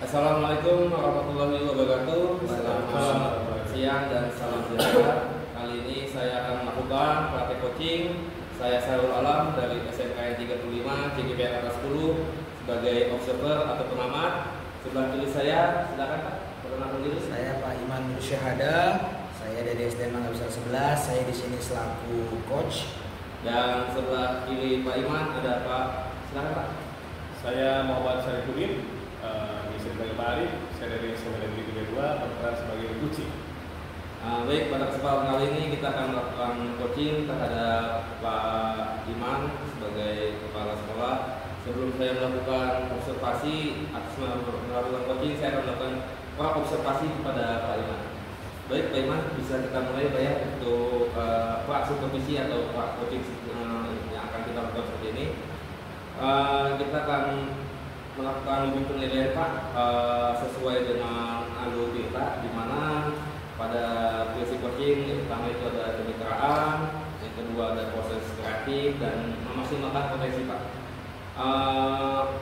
Assalamualaikum warahmatullahi wabarakatuh. Selamat siang dan salam sejahtera. Kali ini saya akan melakukan praktek coaching. Saya Sahrul Alam dari SMK 35 CGPR atas 10 sebagai observer atau pengamat. Sebelah kiri saya, silakan Pak, perkenalkan diri. Saya Pak Iman Nur Syahada. Saya dari SDN Mangga Besar 11. Saya di sini selaku coach. Dan sebelah kiri Pak Iman ada Pak, silakan Pak. Saya Muhammad Syarifudin, bisa dipanggil Pak Arif. Saya dari SMK 32 berperan sebagai coaching. Baik, pada kesempatan kali ini kita akan melakukan coaching terhadap Pak Iman sebagai kepala sekolah. Sebelum saya melakukan observasi atas melakukan coaching, saya akan melakukan observasi kepada Pak Iman. Baik, Pak Iman, bisa kita mulai Pak ya untuk supervisi atau coaching yang akan kita lakukan seperti ini. Kita akan melakukan penilaian Pak sesuai dengan alur kita, di mana pada prinsip coaching yang pertama itu ada kemitraan, yang kedua ada proses kreatif dan memaksimalkan potensi Pak.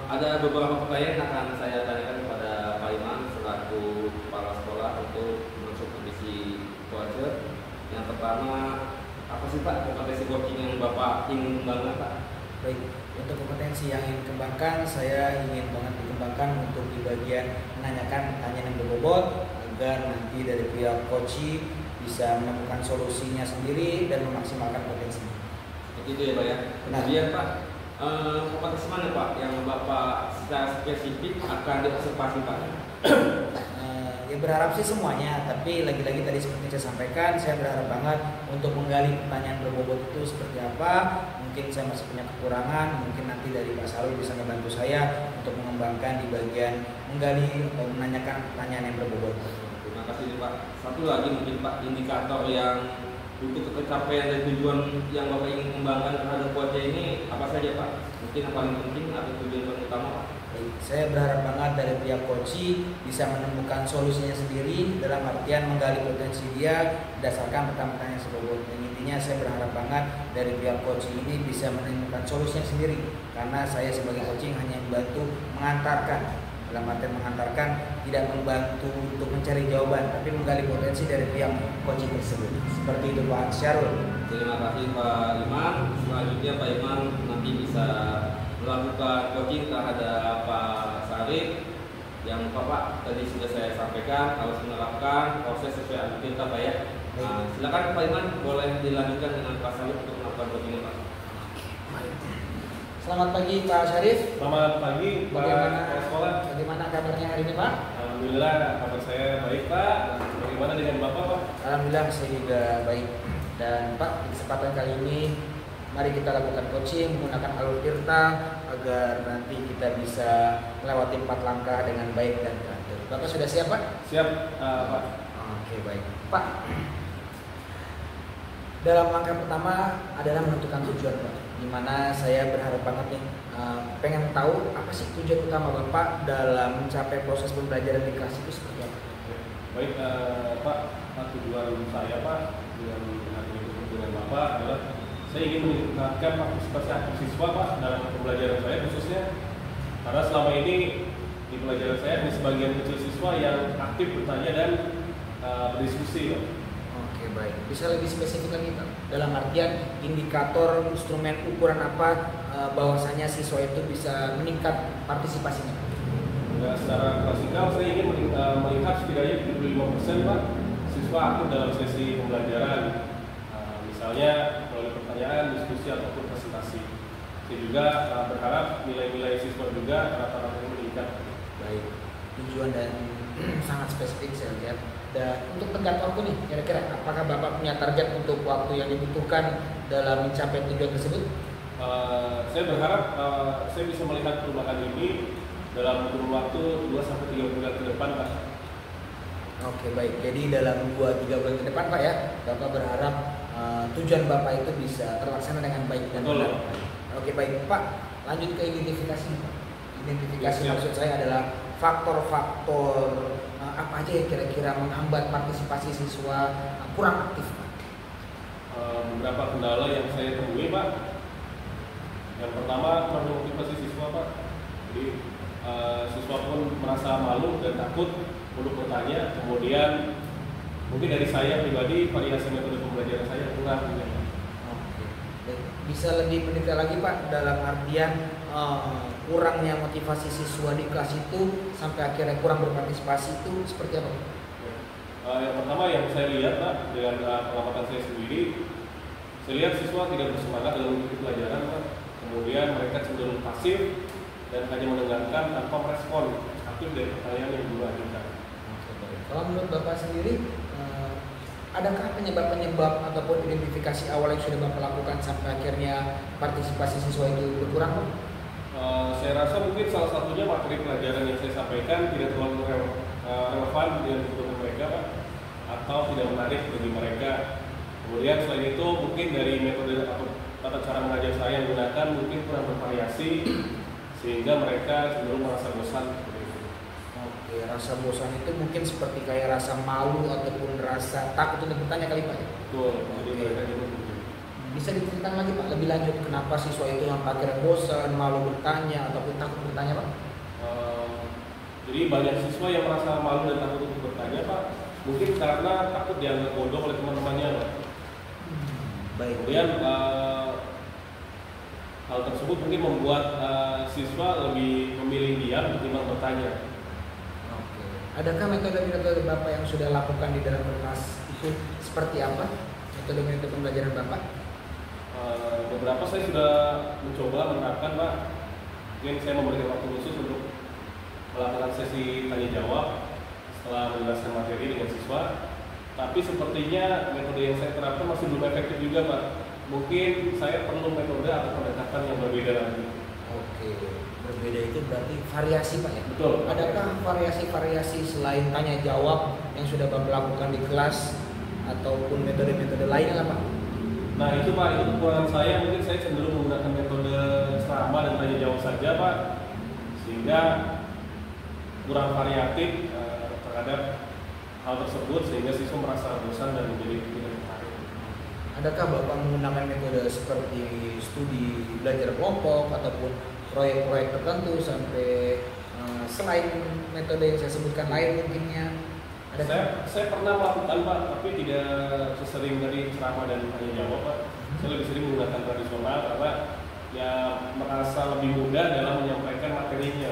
Ada beberapa pertanyaan yang akan saya tanyakan kepada Pak Iman selaku kepala sekolah untuk mensupervisi coacher. Yang pertama, apa sih Pak kompetensi coaching yang Bapak ingin kembangkan Pak? Baik, untuk kompetensi yang ingin dikembangkan, saya ingin banget dikembangkan untuk di bagian menanyakan pertanyaan yang berbobot agar nanti dari pihak coach bisa menemukan solusinya sendiri dan memaksimalkan potensinya. Seperti itu ya Pak ya. Kemudian Pak, kompetensi mana Pak yang Bapak secara spesifik akan diobservasi Pak? Ya berharap sih semuanya, tapi lagi-lagi tadi seperti saya sampaikan, saya berharap banget untuk menggali pertanyaan berbobot itu seperti apa. Mungkin saya masih punya kekurangan, mungkin nanti dari Pak Sarul bisa membantu saya untuk mengembangkan di bagian menggali atau menanyakan pertanyaan yang berbobot. Terima kasih Pak. Satu lagi mungkin Pak, indikator yang untuk tercapaian dari tujuan yang Bapak ingin kembangkan terhadap coach ini apa saja Pak? Mungkin yang paling penting atau tujuan paling utama Pak? Saya berharap banget dari pihak coach bisa menemukan solusinya sendiri dalam artian menggali potensi dia berdasarkan pertanyaan yang sebelumnya. Dan intinya saya berharap banget dari pihak coach ini bisa menemukan solusinya sendiri, karena saya sebagai coaching hanya membantu mengantarkan, dalam artian mengantarkan, tidak membantu untuk mencari jawaban, tapi menggali potensi dari pihak coaching tersebut. Seperti itu Pak Syarul. Terima kasih Pak Iman. Selanjutnya Pak Iman nanti bisa melakukan coaching terhadap Pak Sarif. Yang Bapak tadi sudah saya sampaikan harus menerapkan proses sesuai alur kita Pak ya. Nah, silakan Pak Iman, boleh dilanjutkan dengan Pak Sarif untuk melakukan coaching Pak. Selamat pagi Pak Syarif. Selamat pagi Pak Kepala Sekolah. Bagaimana kabarnya hari ini Pak? Alhamdulillah kabar saya baik Pak. Bagaimana dengan Bapak Pak? Alhamdulillah saya juga baik. Dan Pak, di kesempatan kali ini mari kita lakukan coaching menggunakan alur tirta agar nanti kita bisa melewati 4 langkah dengan baik dan teratur. Bapak sudah siap Pak? Siap Pak. Oke baik Pak. Dalam langkah pertama adalah menentukan tujuan Pak, dimana saya berharap banget nih pengen tahu apa sih tujuan utama Bapak dalam mencapai proses pembelajaran di kelas itu seperti apa? Baik Pak, tujuan saya Pak dengan Bapak adalah saya ingin meningkatkan partisipasi aktif siswa Pak dalam pembelajaran saya, khususnya karena selama ini di pelajaran saya ada sebagian kecil siswa yang aktif bertanya dan berdiskusi Pak. Oke baik, bisa lebih spesifik lagi Pak? Dalam artian indikator, instrumen, ukuran apa bahwasanya siswa itu bisa meningkat partisipasinya? Nah, secara klasikal saya ingin melihat setidaknya 75% Pak siswa aktif dalam sesi pembelajaran. Misalnya melalui pertanyaan, diskusi ataupun presentasi. Saya juga berharap nilai-nilai siswa juga rata-rata meningkat. Baik, tujuan dan sangat spesifik saya lihat. Dan untuk tenggat waktu nih, kira-kira apakah Bapak punya target untuk waktu yang dibutuhkan dalam mencapai tujuan tersebut? Saya berharap saya bisa melihat perubahan ini dalam kurun waktu 2-3 bulan ke depan Pak. Oke baik, jadi dalam 2-3 bulan ke depan Pak ya, Bapak berharap tujuan Bapak itu bisa terlaksana dengan baik dan benar. Oke baik Pak, lanjut ke identifikasi Pak. Identifikasi maksud saya adalah faktor-faktor apa aja yang kira-kira menghambat partisipasi siswa kurang aktif Pak? Beberapa kendala yang saya temui Pak. Yang pertama, kurang motivasi siswa Pak. Jadi siswa pun merasa malu dan takut untuk bertanya. Kemudian mungkin dari saya pribadi variasi metode pembelajaran saya kurang. Oke. Bisa lebih mendetail lagi Pak dalam artian kurangnya motivasi siswa di kelas itu sampai akhirnya kurang berpartisipasi itu seperti apa? Yang pertama yang saya lihat Pak, dengan pengamatan saya sendiri, saya lihat siswa tidak bersemangat dalam mengikuti pelajaran Pak. Kemudian mereka cenderung pasif dan hanya mendengarkan tanpa merespon aktif dari pertanyaan yang dulu ajukan. Kalau menurut Bapak sendiri, adakah penyebab-penyebab ataupun identifikasi awal yang sudah Bapak lakukan sampai akhirnya partisipasi siswa itu berkurang Pak? Saya rasa mungkin salah satunya materi pelajaran yang saya sampaikan tidak terlalu relevan dengan kebutuhan mereka Pak, atau tidak menarik bagi mereka. Kemudian selain itu mungkin dari metode atau tata cara mengajar saya yang gunakan mungkin kurang bervariasi sehingga mereka cenderung merasa bosan. Oke, rasa bosan itu mungkin seperti kayak rasa malu ataupun rasa takut untuk bertanya kali Pak ya? Betul, jadi mereka cenderung bisa diceritakan lagi Pak lebih lanjut kenapa siswa itu yang akhirnya bosan, malu bertanya ataupun takut bertanya Pak? Jadi banyak siswa yang merasa malu dan takut untuk bertanya Pak, mungkin karena takut dianggap bodoh oleh teman-temannya Pak. Baik. Kemudian hal tersebut mungkin membuat siswa lebih memilih diam ketimbang bertanya. Oke. Adakah metode-metode Bapak yang sudah lakukan di dalam kelas itu seperti apa? Metode-metode pembelajaran Bapak? Beberapa saya sudah mencoba menerapkan Pak. Mungkin saya memberikan waktu khusus untuk melakukan sesi tanya jawab setelah menjelaskan materi dengan siswa. Tapi sepertinya metode yang saya terapkan masih belum efektif juga Pak. Mungkin saya perlu metode atau pendekatan yang berbeda lagi. Oke, berbeda itu berarti variasi Pak ya? Betul. Adakah variasi-variasi selain tanya jawab yang sudah Bapak lakukan di kelas ataupun metode-metode lain lah Pak? Nah itu Pak, itu kekurangan saya. Mungkin saya cenderung menggunakan metode ceramah dan tanya jawab saja Pak, sehingga kurang variatif terhadap hal tersebut sehingga siswa merasa bosan dan menjadi tidak tertarik. Adakah Bapak menggunakan metode seperti studi belajar kelompok ataupun proyek-proyek tertentu sampai selain metode yang saya sebutkan lain mungkinnya? Saya pernah melakukan Pak, tapi tidak sesering dari ceramah dan tanya jawab Pak. Saya lebih sering menggunakan tradisional karena ya merasa lebih mudah dalam menyampaikan materinya.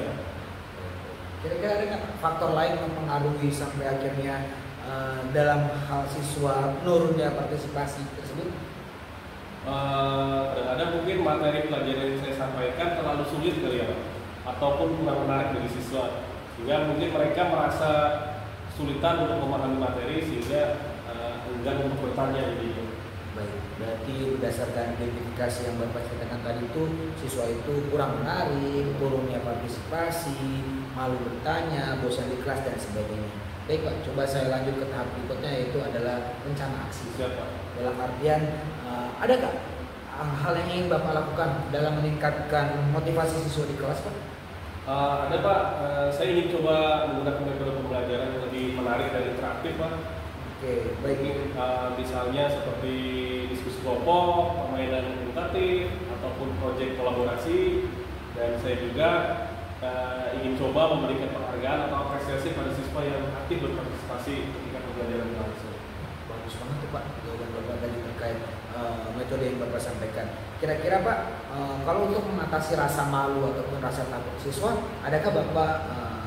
Kira-kira ada nggak faktor lain yang mempengaruhi sampai akhirnya dalam hal siswa menurunnya partisipasi tersebut? Kadang-kadang mungkin materi pelajaran yang saya sampaikan terlalu sulit kali ya Pak, ataupun kurang menarik bagi siswa, sehingga mungkin mereka merasa sulitan untuk memahami materi sehingga enggan untuk bertanya jadi. Baik, berarti berdasarkan identifikasi yang Bapak ceritakan tadi itu siswa itu kurang menarik, turunnya partisipasi, malu bertanya, bosan di kelas dan sebagainya. Baik Pak, coba saya lanjut ke tahap berikutnya yaitu adalah rencana aksi. Siapa? Dalam artian adakah hal yang ingin Bapak lakukan dalam meningkatkan motivasi siswa di kelas Pak? Ada Pak, saya ingin coba menggunakan metode pembelajaran yang lebih menarik dan interaktif Pak. Oke, baik. Misalnya seperti diskusi kelompok, permainan edukatif, ataupun proyek kolaborasi. Dan saya juga ingin coba memberikan penghargaan atau apresiasi pada siswa yang aktif berpartisipasi ketika pembelajaran berlangsung. Bagus banget tuh Pak, jawaban Bapak tadi terkait metode yang Bapak sampaikan. Kira-kira Pak, kalau untuk mengatasi rasa malu ataupun rasa takut siswa, adakah Bapak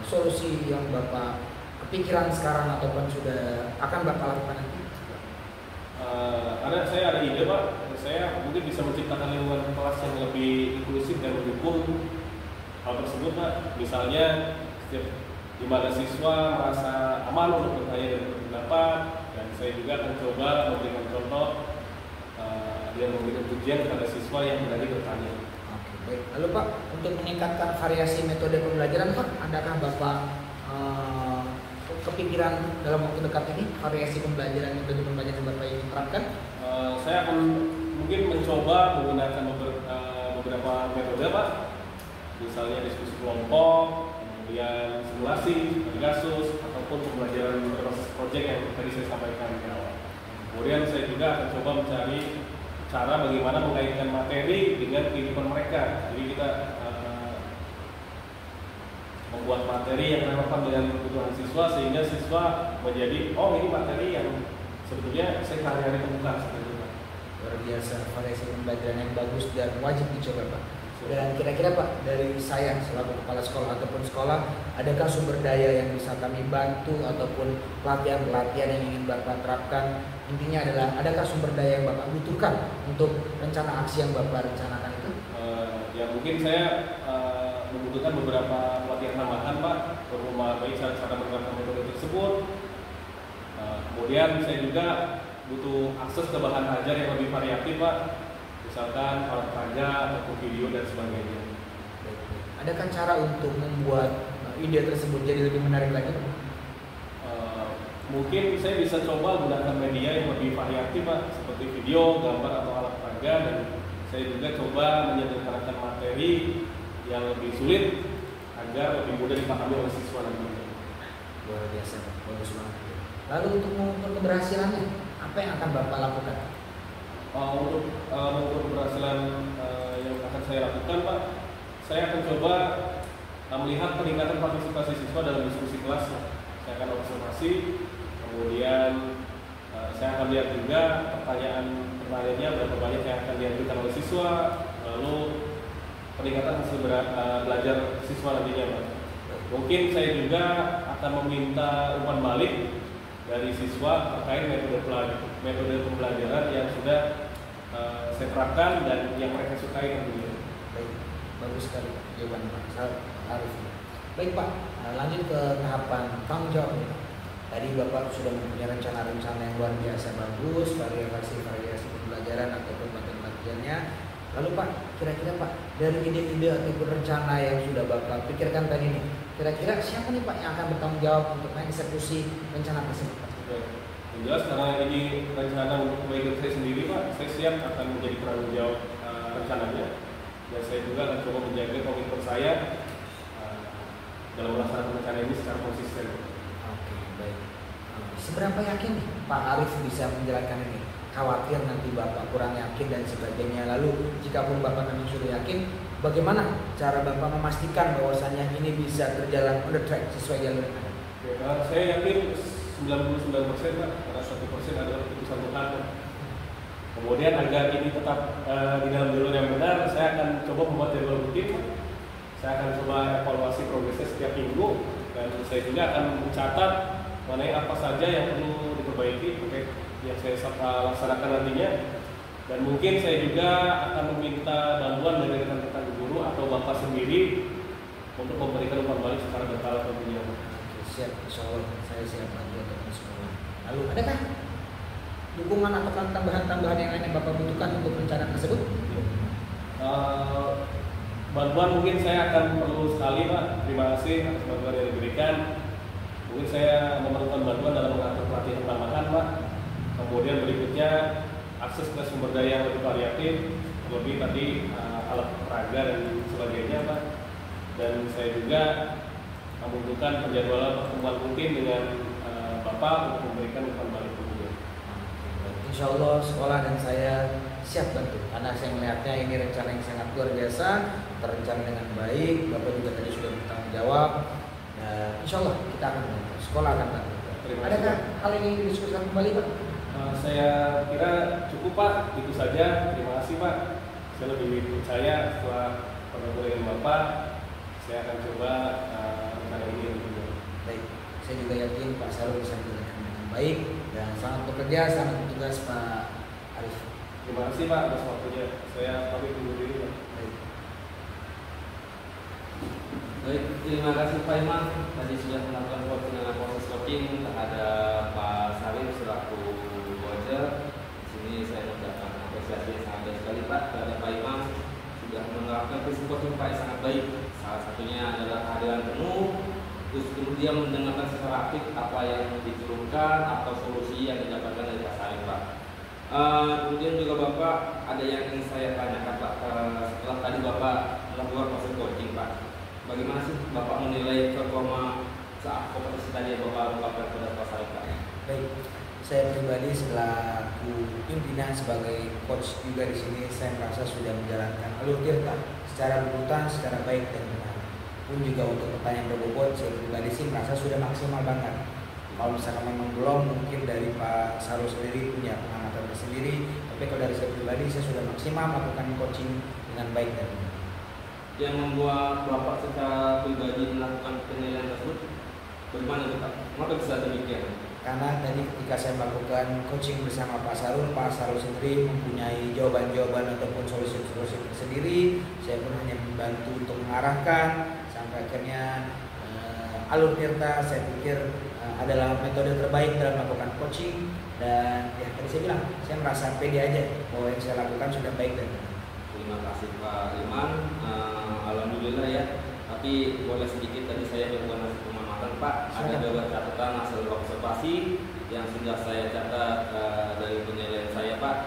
solusi yang Bapak kepikiran sekarang ataupun sudah akan Bapak lakukan nanti? Saya ada ide Pak, saya mungkin bisa menciptakan lingkungan kelas yang lebih inklusif dan mendukung hal tersebut Pak. Misalnya di mana siswa merasa aman untuk bertanya dan berpendapat, dan saya juga akan coba memberikan contoh yang memberikan pujian kepada siswa yang berani bertanya. Oke, baik. Lalu Pak, untuk meningkatkan variasi metode pembelajaran Pak, adakah Bapak kepikiran dalam waktu dekat ini variasi pembelajaran metode pembelajaran Bapak yang diterapkan? Saya akan mungkin mencoba menggunakan beberapa metode Pak, misalnya diskusi kelompok, kemudian simulasi, kasus, ataupun pembelajaran berbasis proyek yang tadi saya sampaikan di awal. Kemudian saya juga akan coba mencari cara bagaimana mengaitkan materi dengan kehidupan mereka. Jadi kita membuat materi yang relevan dengan kebutuhan siswa sehingga siswa menjadi oh ini materi yang sebetulnya saya sehari-hari temukan seperti itu. Luar biasa, variasi pembelajaran yang bagus dan wajib dicoba Pak. Dan kira-kira Pak, dari saya selaku kepala sekolah ataupun sekolah, adakah sumber daya yang bisa kami bantu ataupun pelatihan-pelatihan yang ingin Bapak terapkan? Intinya adalah, adakah sumber daya yang Bapak butuhkan untuk rencana aksi yang Bapak rencanakan itu? Ya mungkin saya membutuhkan beberapa pelatihan tambahan Pak, berupa baik cara menggunakan metode tersebut. Kemudian saya juga butuh akses ke bahan ajar yang lebih variatif Pak. Misalkan alat peraga ataupun video dan sebagainya. Adakah cara untuk membuat ide tersebut jadi lebih menarik lagi? Mungkin saya bisa coba gunakan media yang lebih variatif Pak, seperti video, gambar atau alat peraga, dan saya juga coba menyederhanakan materi yang lebih sulit agar lebih mudah dipahami oleh siswa nantinya. Luar biasa, bagus banget. Lalu untuk mengukur keberhasilannya, apa yang akan Bapak lakukan? Untuk mengukur keberhasilan yang akan saya lakukan Pak, saya akan coba melihat peningkatan partisipasi siswa dalam diskusi kelas. Saya akan observasi, kemudian saya akan lihat juga pertanyaannya berapa banyak yang akan diajukan oleh siswa, lalu peningkatan hasil belajar siswa nantinya Pak. Mungkin saya juga akan meminta umpan balik dari siswa terkait metode pembelajaran yang sudah saya terapkan dan yang mereka sukai tentunya. Baik, bagus sekali jawaban Pak Arif. Baik Pak, lanjut ke tahapan tanggung jawab nih Pak. Tadi Bapak sudah mempunyai rencana-rencana yang luar biasa bagus, variasi pembelajaran ataupun materi-materialnya. Lalu Pak, kira-kira Pak, dari ide-ide ataupun rencana yang sudah Bapak pikirkan tadi nih, kira-kira siapa nih Pak yang akan bertanggung jawab untuk mengeksekusi rencana tersebut Pak? Jelas karena ini rencana untuk kebaikan saya sendiri Pak, saya siap akan menjadi penanggung jawab rencananya, dan saya juga akan coba menjaga komitmen saya dalam melaksanakan rencana ini secara konsisten. Oke, baik. Seberapa yakin nih Pak Arif bisa menjalankan ini? Khawatir nanti Bapak kurang yakin dan sebagainya. Lalu jika pun Bapak memang sudah yakin, bagaimana cara Bapak memastikan bahwasannya ini bisa berjalan on the track sesuai jalur yang ada? Saya yakin 99% Pak, karena 1% adalah keputusan Tuhan. Kemudian agar ini tetap di dalam jalur yang benar, saya akan coba membuat jadwal rutin. Saya akan coba evaluasi progresnya setiap minggu, dan saya juga akan mencatat mengenai apa saja yang perlu diperbaiki terkait yang saya laksanakan nantinya. Dan mungkin saya juga akan meminta bantuan dari rekan-rekan guru atau Bapak sendiri untuk memberikan umpan balik secara berkala tentunya. Siap, insya Allah saya siap bantu untuk semua. Lalu adakah dukungan atau tambahan-tambahan yang lain yang Bapak butuhkan untuk rencana tersebut? Bantuan mungkin saya akan perlu sekali Pak. Terima kasih atas bantuan yang diberikan. Mungkin saya memerlukan bantuan dalam mengatur pelatihan tambahan Pak. Kemudian berikutnya akses ke sumber daya yang lebih variatif, lebih tadi alat peraga dan sebagainya Pak. Dan saya juga membutuhkan penjadwalan pertemuan mungkin dengan Bapak untuk memberikan umpan balik tentunya. Insya Allah sekolah dan saya siap bantu karena saya melihatnya ini rencana yang sangat luar biasa, terencana dengan baik. Bapak juga tadi sudah bertanggung jawab. Insya Allah kita akan bantu, sekolah akan bantu. Adakah hal ini didiskusikan kembali Pak? Saya kira cukup Pak, itu saja. Terima kasih Pak. Saya lebih percaya setelah bertemu dengan Bapak, saya akan coba rencana ini tentunya. Baik, saya juga yakin Pak Sarul bisa menjalankan dengan baik dan sangat bekerja, sangat bertugas Pak Arif. Terima kasih Pak atas waktunya. Saya pamit undur diri Pak. Baik, terima kasih Pak Iman. Tadi sudah melakukan proses coaching terhadap Pak Salim selaku coacher. Di sini saya mengucapkan apresiasi yang sangat baik sekali Pak terhadap Pak Iman sudah menerapkan prinsip coaching Pak yang sangat baik. Salah satunya adalah kehadiran penuh, terus kemudian mendengarkan secara aktif apa yang diturunkan atau solusi yang didapatkan dari Pak Salim Pak. Kemudian juga Bapak ada yang ingin saya tanyakan Pak, setelah tadi Bapak melakukan proses coaching Pak, bagaimana sih Bapak menilai performa saat kompetisi tadi yang Bapak ungkapkan pada Pak Salim Pak? Baik, saya pribadi selaku pimpinan sebagai coach juga di sini, saya merasa sudah menjalankan alur tirta secara berurutan, secara baik dan benar. pun juga untuk pertanyaan berbobot, saya pribadi sih merasa sudah maksimal banget. Kalau misalkan memang belum, mungkin dari Pak Sarul sendiri punya pengamatan tersendiri, tapi kalau dari saya pribadi saya sudah maksimal melakukan coaching dengan baik dan benar. Yang membuat Bapak secara pribadi melakukan penilaian tersebut bagaimana Pak? Kenapa bisa demikian? Karena tadi ketika saya melakukan coaching bersama Pak Sarul sendiri mempunyai jawaban-jawaban ataupun solusi-solusi tersendiri. Saya pun hanya membantu untuk mengarahkan sampai akhirnya alur Tirta saya pikir adalah metode terbaik dalam melakukan coaching. Dan ya tadi saya bilang, saya merasa pede aja bahwa yang saya lakukan sudah baik dan benar. Terima kasih Pak Iman. Alhamdulillah ya. Tapi boleh sedikit tadi saya melakukan hasil pengamatan Pak. Ada beberapa catatan hasil observasi yang sudah saya catat dari penilaian saya Pak.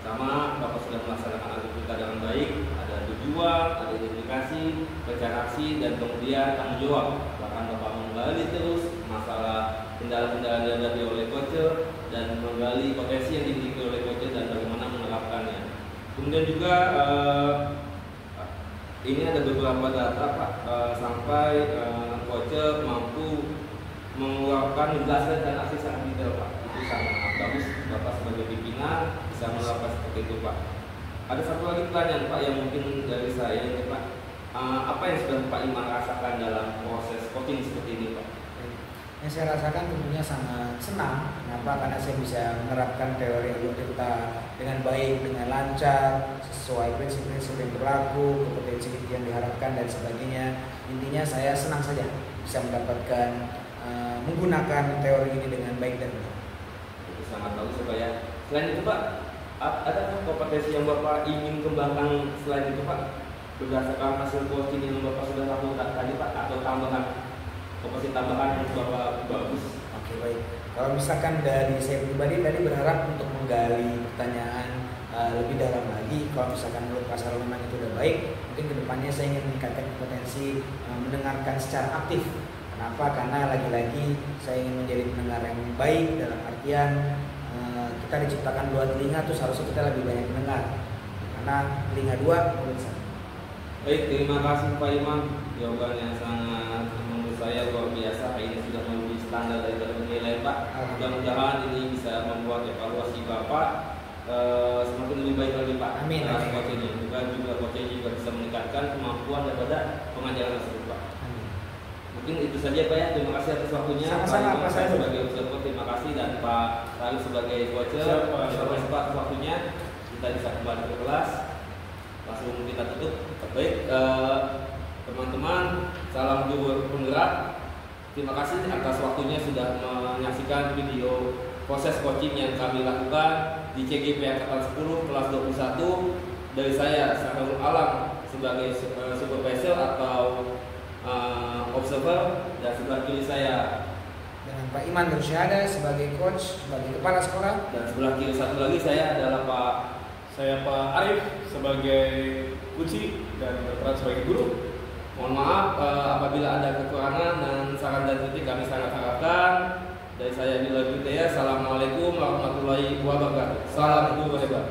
Sama Bapak sudah melaksanakan aktivitas dengan baik. Ada tujuan, ada identifikasi, rencana aksi, dan kemudian tanggung jawab. Bahkan Bapak menggali terus masalah kendala-kendala yang dihadapi oleh coach dan menggali potensi yang dimiliki oleh coach dan bagaimana menerapkannya. Kemudian juga ini ada beberapa data Pak, sampai coach mampu mengeluarkan menjelaskan dan aksi sangat detail Pak. Itu sangat bagus Bapak sebagai pimpinan bisa melakukan seperti itu Pak. Ada satu lagi pertanyaan Pak yang mungkin dari saya ini Pak, apa yang sudah Pak Iman rasakan dalam proses coaching seperti ini Pak? Yang saya rasakan tentunya sangat senang. Kenapa? Karena saya bisa menerapkan teori alur Tirta dengan baik, dengan lancar, sesuai prinsip-prinsip yang berlaku, kompetensi yang diharapkan dan sebagainya. Intinya saya senang saja bisa mendapatkan menggunakan teori ini dengan baik dan benar. Itu sangat bagus Pak ya. Selain itu Pak, ada kompetensi yang Bapak ingin kembangkan selain itu Pak? Berdasarkan hasil coaching yang Bapak sudah lakukan tadi Pak, atau kompetensi tambahan yang Bapak bagus? Oke, baik. Kalau misalkan dari saya pribadi tadi berharap untuk menggali pertanyaan lebih dalam lagi. Kalau misalkan menurut Pak Sarul memang itu udah baik, mungkin kedepannya saya ingin meningkatkan potensi mendengarkan secara aktif. Kenapa? Karena lagi-lagi saya ingin menjadi pendengar yang baik dalam artian kita diciptakan dua telinga, tuh seharusnya kita lebih banyak mendengar. Karena telinga dua, mulut satu. Baik, terima kasih Pak Iman. Jawaban yang sangat menurut saya luar biasa. Ini sudah melebihi standar dari penilaian Pak. Mudah-mudahan ini bisa membuat evaluasi Bapak semakin lebih baik lagi Pak. Amin. Juga coaching juga bisa meningkatkan kemampuan daripada pengajaran tersebut Pak. Amin. Mungkin itu saja Pak ya. Terima kasih atas waktunya. Sama-sama Pak Sarul sebagai observer, terima kasih, dan Pak Sarul sebagai coach. Terima kasih Pak atas waktunya. Kita bisa kembali ke kelas. Langsung kita tutup. Baik, teman-teman, salam guru penggerak. Terima kasih atas waktunya sudah menyaksikan video proses coaching yang kami lakukan di CGP Angkatan 10 kelas 21. Dari saya Sahrul Alam sebagai supervisor atau observer, dan sebelah kiri saya dengan Pak Iman Nursyahada sebagai coach, sebagai kepala sekolah, dan sebelah kiri satu lagi saya adalah Saya Pak Arif sebagai kunci dan berperan sebagai guru. Mohon maaf apabila ada kekurangan dan saran dan kritik kami sangat harapkan. Dari saya Bila Gutaya, assalamualaikum warahmatullahi wabarakatuh. Salam guru hebat.